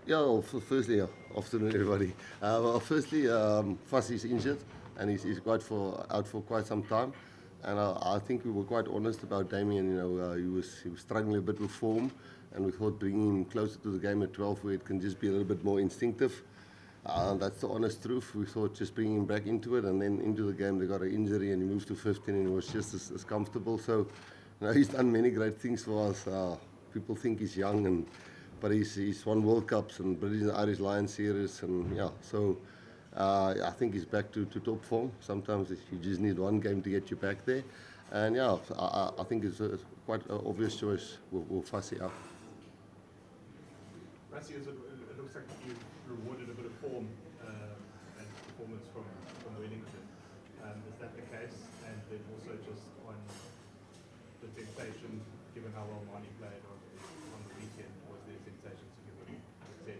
Yeah, well, firstly, afternoon everybody. Firstly, Fassie's injured and he's out for quite some time. And I think we were quite honest about Damien. He was struggling a bit with form, and we thought bringing him closer to the game at 12, where it can just be a little bit more instinctive. That's the honest truth. We thought just bringing him back into it, and then into the game they got an injury, and he moved to 15, and he was just as comfortable. So, he's done many great things for us. People think he's young, but he's won World Cups and British and Irish Lions series, and yeah. So I think he's back to top form. Sometimes you just need one game to get you back there, and yeah, I think it's quite an obvious choice. We'll fuss it up. Rassie, it looks like you've rewarded a bit of form and performance from Wellington. Is that the case? And then also just on the temptation, given how well Mani played on the weekend, was there temptation to give him 10?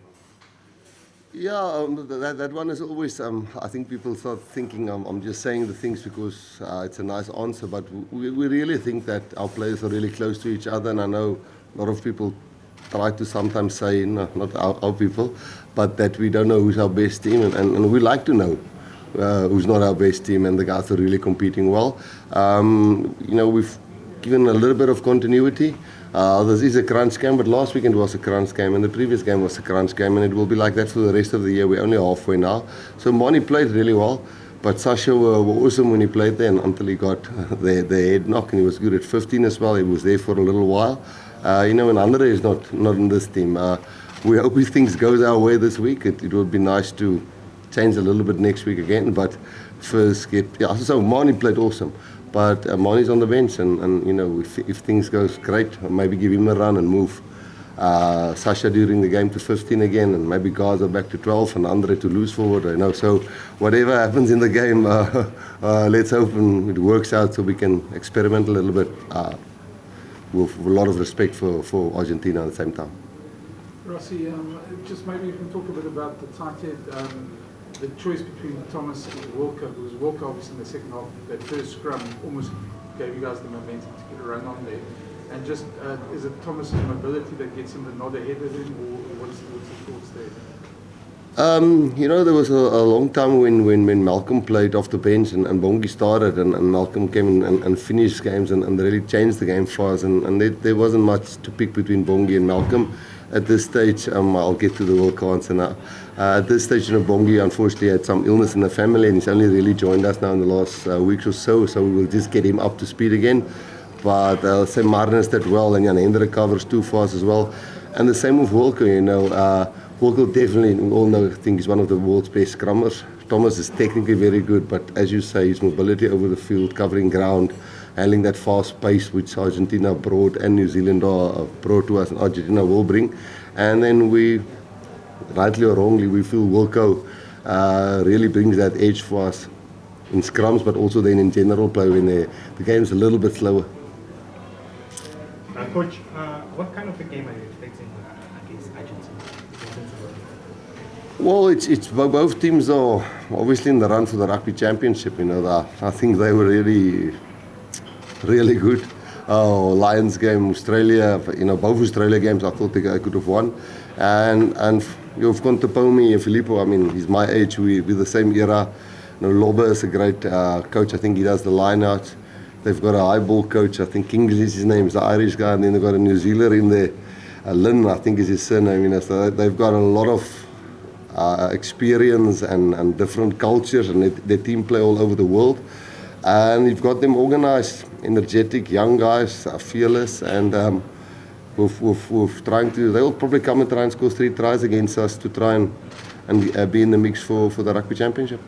Yeah, that one is always. I think people start thinking I'm just saying the things because it's a nice answer, but we really think that our players are really close to each other, and I know a lot of people try to sometimes say, no, not our people, but that we don't know who's our best team, and we like to know who's not our best team, and the guys are really competing well. We've given a little bit of continuity. This is a crunch game, but last weekend was a crunch game, and the previous game was a crunch game, and it will be like that for the rest of the year. We're only halfway now. So Mani played really well, but Sasha were awesome when he played there, and until he got the head knock, and he was good at 15 as well. He was there for a little while. And Andre is not in this team. We hope if things goes our way this week. It would be nice to change a little bit next week again, but first so Mani played awesome. But Mani's on the bench, and if things goes great, maybe give him a run and move Sasha during the game to 15 again, and maybe guys are back to 12 and Andre to loose forward. So whatever happens in the game, let's hope it works out so we can experiment a little bit with a lot of respect for Argentina at the same time. Rassie, just maybe you can talk a bit about the tight head. The choice between Thomas and Wilco, because Wilco obviously in the second half, that first scrum almost gave you guys the momentum to get a run on there. And just, is it Thomas's mobility that gets him the nod ahead of him, or what's the thoughts there? There was a long time when Malcolm played off the bench and Bongi started, and Malcolm came and finished games and really changed the game for us. And there wasn't much to pick between Bongi and Malcolm. At this stage, I'll get to the World Cup answer now. At this stage, Bongi unfortunately had some illness in the family, and he's only really joined us now in the last weeks or so. So we will just get him up to speed again. But Sam Martinez did well, and Jan Hendrik covers too fast as well. And the same with Wilco. Wilco definitely, we all know, I think he's one of the world's best scrummers. Thomas is technically very good, but as you say, his mobility over the field, covering ground, handling that fast pace which Argentina brought and New Zealand brought to us, and Argentina will bring. And then we, rightly or wrongly, we feel Wilco really brings that edge for us in scrums, but also then in general play when the game's a little bit slower. Coach, what kind of a game are you expecting against Argentina? Well, it's both teams are obviously in the run for the Rugby Championship. I think they were really good. Lions game, Australia, both Australia games I thought they could have won. And you've gone to Pomi and Filippo, he's my age, we're the same era. Lobbe is a great coach, I think he does the line out. They've got a high ball coach, I think Kingsley is his name, he's the Irish guy, and then they've got a New Zealander in there, Lynn I think is his surname. So they've got a lot of experience and different cultures, and their team play all over the world. And you've got them organized, energetic, young guys, fearless, and with trying to, they'll probably come and try and score 3 tries against us to try and be in the mix for the Rugby Championship.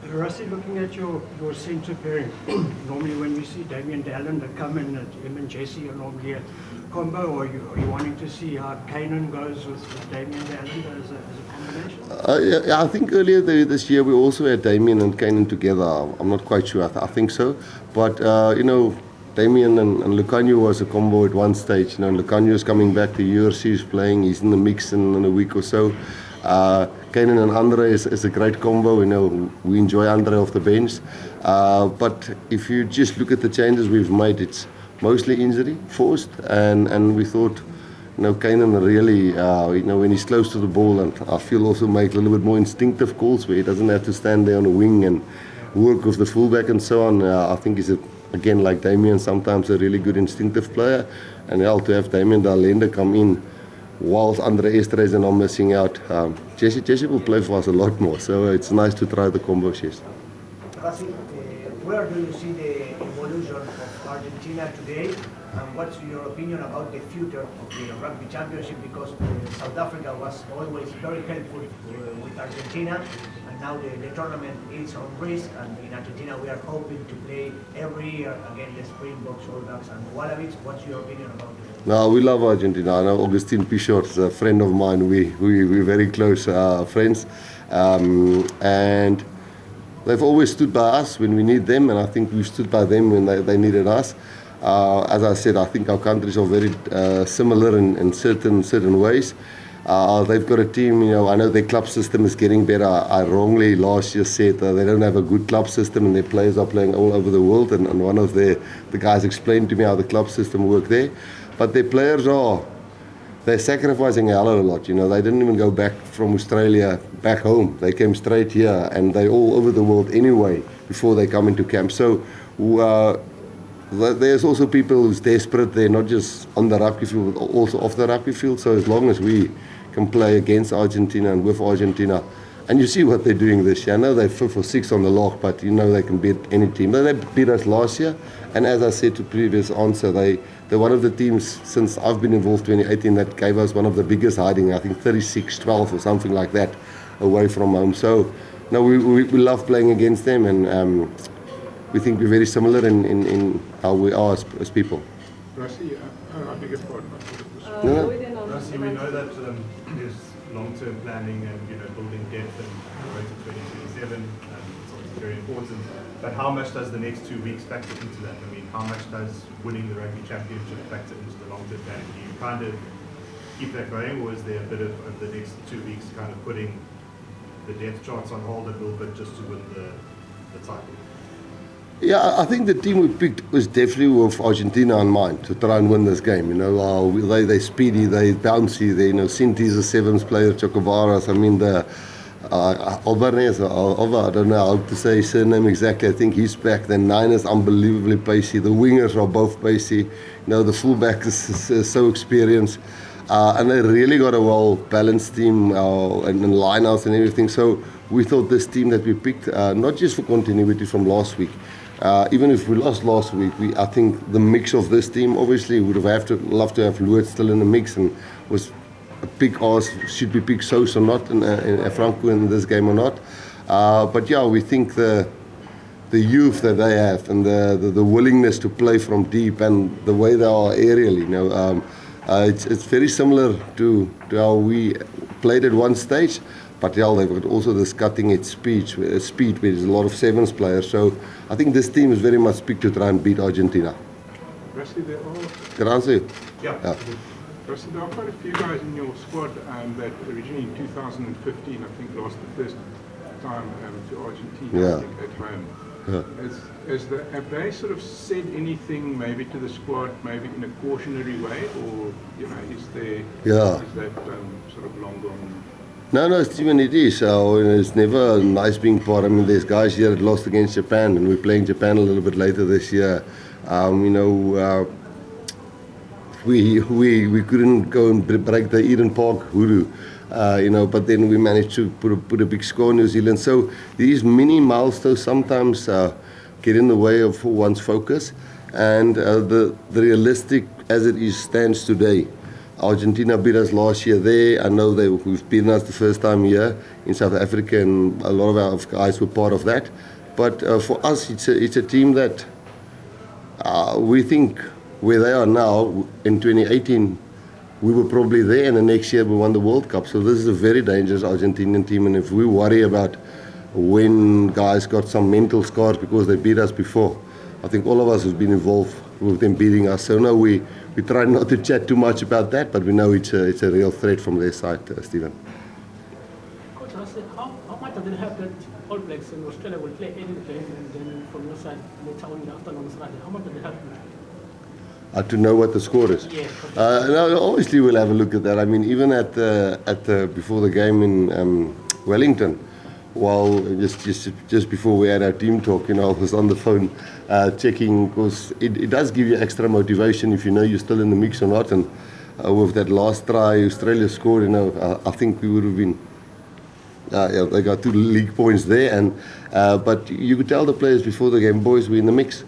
Rassie, looking at your centre pairing, normally when we see Damien Dallin that come in, him and Jesse are normally a combo, or are you wanting to see how Kainan goes with Damien Dallin as a combination? I think earlier this year we also had Damien and Kainan together. I'm not quite sure, I think so. But, Damien and Lucanio was a combo at one stage. Lucanio is coming back, the URC is playing, he's in the mix in a week or so. Kainan and Andre is a great combo. We enjoy Andre off the bench. But if you just look at the changes we've made, it's mostly injury forced, and we thought Kainan really, when he's close to the ball, and I feel also make a little bit more instinctive calls where he doesn't have to stand there on a wing and work with the fullback and so on. I think he's, again, like Damien, sometimes a really good instinctive player. And to have Damien Dalende come in whilst Andre Esterhuizen are missing out, Jesse will play for us a lot more. So it's nice to try the combos, yes. Rassie, where do you see the evolution of Argentina today, and what's your opinion about the future of the Rugby Championship? Because South Africa was always very helpful with Argentina, and now the tournament is on risk, and in Argentina we are hoping to play every year against the Springboks, All Blacks and Wallabies. What's your opinion about it? No, we love Argentina. I know Augustine Pichot is a friend of mine. We're very close friends. And they've always stood by us when we need them, and I think we've stood by them when they needed us. As I said, I think our countries are very similar in certain ways. They've got a team, I know their club system is getting better. I wrongly last year said they don't have a good club system and their players are playing all over the world, and one of the guys explained to me how the club system worked there. But their players they're sacrificing a hell of a lot. They didn't even go back from Australia back home. They came straight here, and they're all over the world anyway before they come into camp. So there's also people who's desperate. They're not just on the rugby field, but also off the rugby field. So as long as we can play against Argentina and with Argentina, and you see what they're doing this year. I know they're 5th or 6th on the log, but they can beat any team. They beat us last year, and as I said to previous answer, they're one of the teams since I've been involved 2018 that gave us one of the biggest hiding, I think 36-12 or something like that, away from home. So no, we love playing against them, and we think we're very similar in how we are as people. Rassie, I beg your pardon. Rassie, we know that there's long-term planning and building depth and road to 2027. It's obviously very important. But how much does the next 2 weeks factor into that? I mean, how much does winning the Rugby Championship factor into the long-term planning? Do you kind of keep that going, or is there a bit of the next 2 weeks kind of putting the depth charts on hold a little bit just to win the title? Yeah, I think the team we picked was definitely with Argentina in mind to try and win this game. They're speedy, they're bouncy. Sinti's a sevens player, Chocobaras. I mean, Alvarez, I don't know how to say his surname exactly. I think he's back. The nine is unbelievably pacey. The wingers are both pacey. The fullback is so experienced. And they really got a well-balanced team and lineouts and everything. So we thought this team that we picked, not just for continuity from last week, even if we lost last week, I think the mix of this team, obviously, would have loved to have Lewis still in the mix, and was a pick us, should we pick Sos or not, and Franco in this game or not. But yeah, we think the youth that they have and the willingness to play from deep and the way they are aerially, it's very similar to how we played at one stage. But yeah, they've got also this cutting-edge speed, where there's a lot of sevens players. So I think this team is very much picked to try and beat Argentina. Rassie, Can I answer? Yeah. Rassie, there are quite a few guys in your squad that originally in 2015, I think, lost the first time to Argentina, I think, at home. Yeah. Have they sort of said anything maybe to the squad, maybe in a cautionary way, or is that sort of long gone? No, Stephen, it is. It's never nice being part. I mean, there's guys here that lost against Japan, and we're playing Japan a little bit later this year. We couldn't go and break the Eden Park hoodoo, but then we managed to put a big score in New Zealand. So these mini milestones sometimes get in the way of one's focus, and the realistic as it is stands today. Argentina beat us last year there. I know we've beaten us the first time here in South Africa, and a lot of our guys were part of that. But for us, it's a team that we think where they are now. In 2018, we were probably there, and the next year we won the World Cup. So this is a very dangerous Argentinian team, and if we worry about when guys got some mental scars because they beat us before, I think all of us have been involved with them beating us. So no, we try not to chat too much about that, but we know it's a real threat from their side, Stephen. Coach, how much does it help that All Blacks in Australia will play any game, and then from your side later on in the afternoon Saturday? How much does it help you? To know what the score is. Yes. No, obviously we'll have a look at that. I mean, even at the before the game in Wellington, while just before we had our team talk, I was on the phone checking, because it does give you extra motivation if you know you're still in the mix or not. And with that last try Australia scored, I think we would have been. They got 2 league points there, and but you could tell the players before the game, boys, we're in the mix.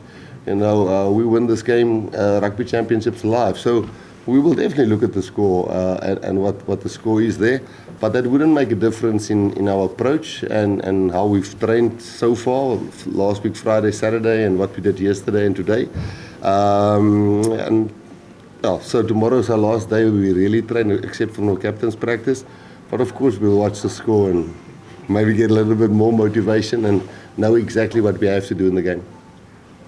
We win this game, Rugby Championship's live. So we will definitely look at the score and what the score is there. But that wouldn't make a difference in our approach and how we've trained so far, last week, Friday, Saturday, and what we did yesterday and today. So tomorrow's our last day we really train, except for no captain's practice. But of course we'll watch the score and maybe get a little bit more motivation and know exactly what we have to do in the game.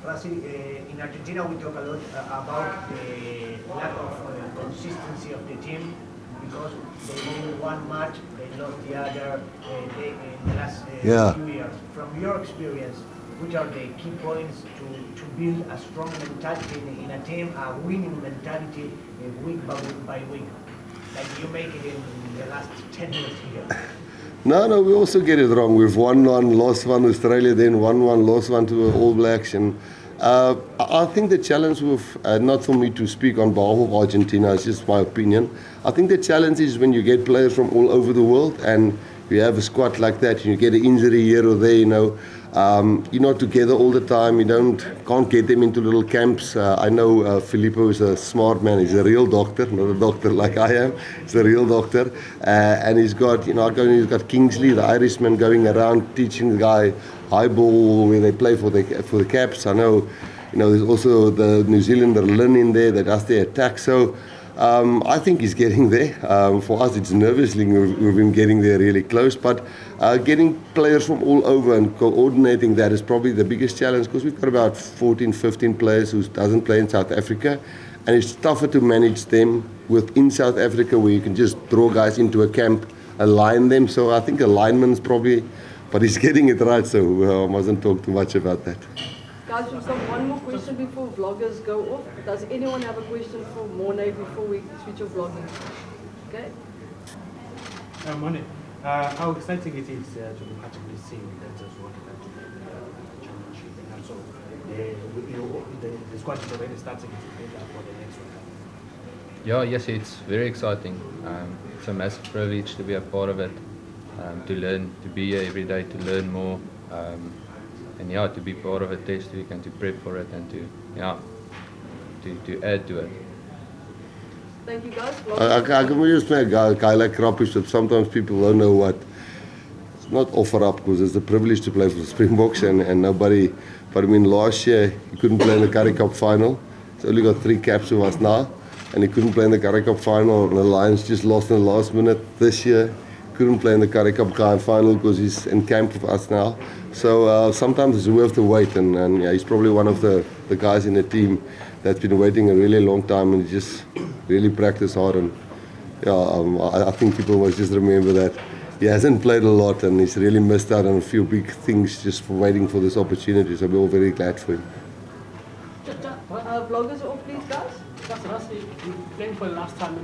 Rassie, in Argentina we talk a lot about the lack of consistency of the team, because they win one match, they lost the other in the last few years. From your experience, which are the key points to build a strong mentality in a team, a winning mentality week by week, like you make it in the last 10 years here? No, we also get it wrong. We've won one, lost one Australia, then won one, lost one to All Blacks. And I think the challenge with, not for me to speak on behalf of Argentina, it's just my opinion. I think the challenge is when you get players from all over the world and you have a squad like that and you get an injury here or there, you're not together all the time. You can't get them into little camps. I know Filippo is a smart man. He's a real doctor, not a doctor like I am. He's a real doctor, and he's got he's got Kingsley, the Irishman, going around teaching the guy high ball where they play for the Caps. I know, there's also the New Zealander Lynn in there that does the attack. So I think he's getting there. For us, it's nervously we've been getting there really close. But getting players from all over and coordinating that is probably the biggest challenge, because we've got about 14, 15 players who doesn't play in South Africa. And it's tougher to manage them within South Africa, where you can just draw guys into a camp, align them. So I think alignment's probably, but he's getting it right, so I mustn't talk too much about that. Guys, we've got one more question before vloggers go off. Does anyone have a question for Mornay before we switch off vlogging? Okay. Morning. How exciting it is to be part of this team that has won the championship, and also the squad is already starting to prepare for the next one. Yes, it's very exciting. It's a massive privilege to be a part of it, to learn, to be here every day, to learn more. And to be part of a test week and to prep for it and to add to it. Thank you, guys. I can just make a guy like Krappies that sometimes people don't know what. It's not offer up, because it's a privilege to play for the Springboks and nobody. But I mean, last year he couldn't play in the Currie Cup final. He's only got 3 caps with us now, and he couldn't play in the Currie Cup final. And the Lions just lost in the last minute this year. Couldn't play in the Currie Cup final because he's in camp with us now. So sometimes it's worth the wait, and he's probably one of the guys in the team that's been waiting a really long time and just really practiced hard. And I think people must just remember that he hasn't played a lot and he's really missed out on a few big things just for waiting for this opportunity. So we're all very glad for him. Vloggers off, please, guys. Just Rassie, you playing for the last time in